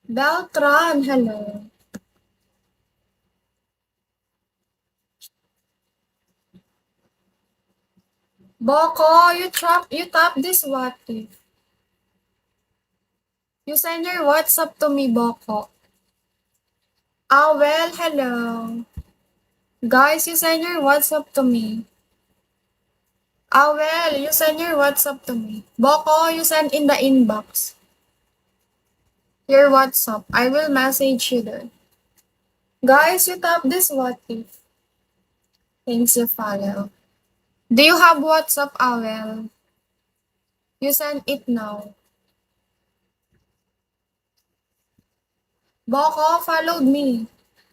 Beltran, hello. Boko, you tap this what if? You send your WhatsApp to me, Boko. Ah, well, hello. Guys, you send your WhatsApp to me. Ah, well, you send your WhatsApp to me. Boko, you send in the inbox. Your WhatsApp. I will message you there. Guys, you tap this what if. Thanks you follow. Do you have WhatsApp, Awel? You send it now. Boko followed me.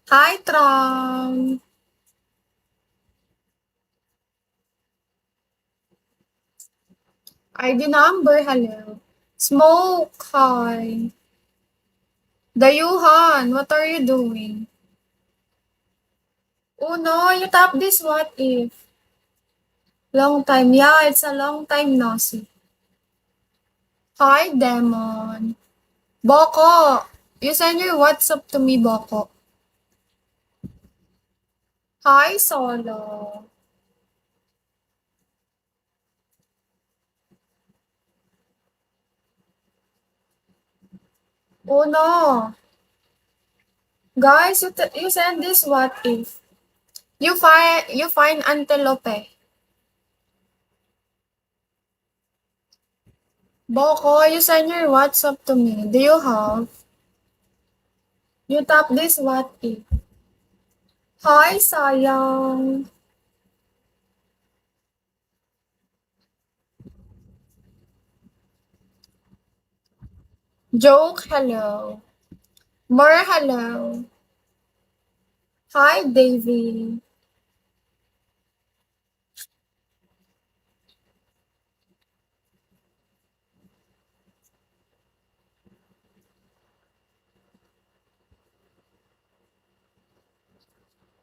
Hi, Tram. ID number, hello. Smoke, hi. Dayuhan, what are you doing? Oh no, you tap this what if. Long time, yeah, it's a long time no see. Hi, Demon. Boko, you send your WhatsApp to me, Boko. Hi, Solo. Oh no. Guys, you send this what if. You find antelope. Boko, you send your WhatsApp to me. Do you have? You tap this what if. Hi, sayang. Joke, hello. More, hello. Hi, Davy.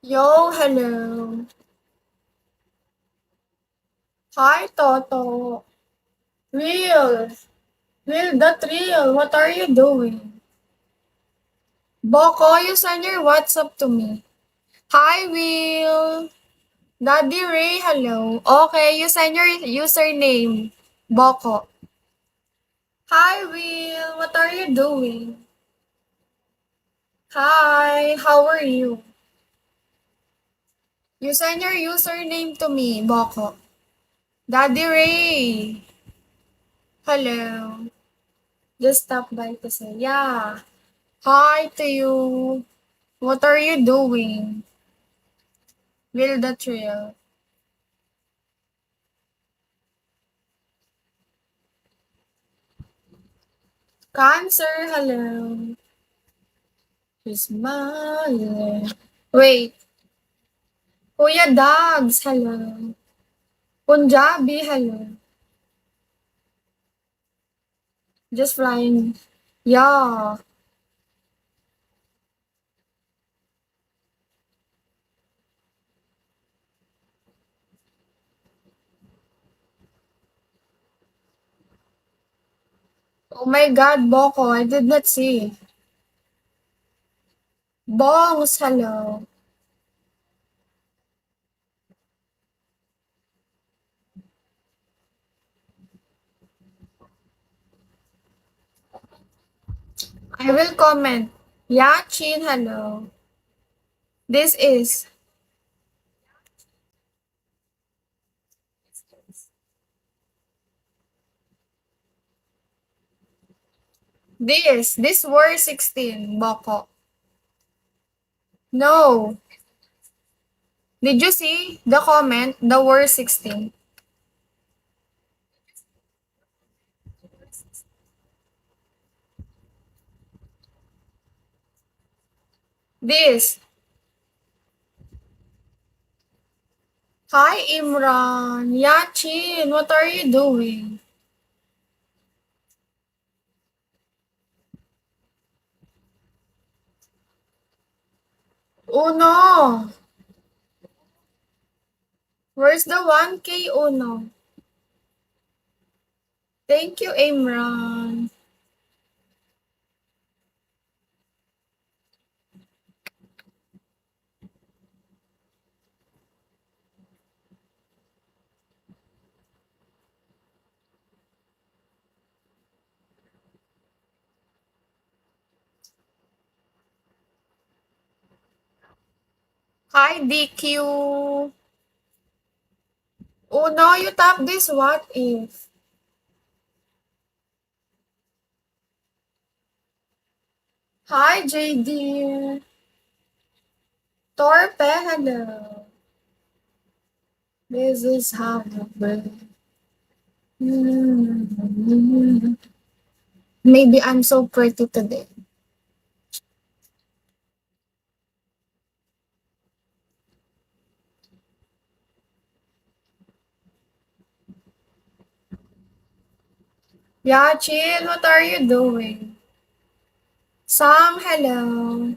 Yo, hello. Hi, Toto. Real. Real, that real. What are you doing? Boko, you send your WhatsApp to me. Hi, Will. Daddy Ray, hello. Okay, you send your username. Boko. Hi, Will. What are you doing? Hi, how are you? You send your username to me, Boko. Daddy Ray. Hello. Just stop by to say, yeah. Hi to you. What are you doing? Will the trail. Cancer, hello. She's smiling. Wait. Kuya Dogs, hello. Punjabi, hello. Just flying. Yeah. Oh my God, Boko, I did not see. Bongs, hello. I will comment. Yachin, hello. This is this were 16, Boko. No. Did you see the comment? The were 16. This. Hi, Imran. Yachin, what are you doing? Oh no. Where's the 1K? Oh no. Thank you, Imran. Hi, DQ. Oh no, you tap this what if. Hi, JD. Torpe, hello. This is how the world. Maybe I'm so pretty today. Yeah, chill. What are you doing? Sam, hello.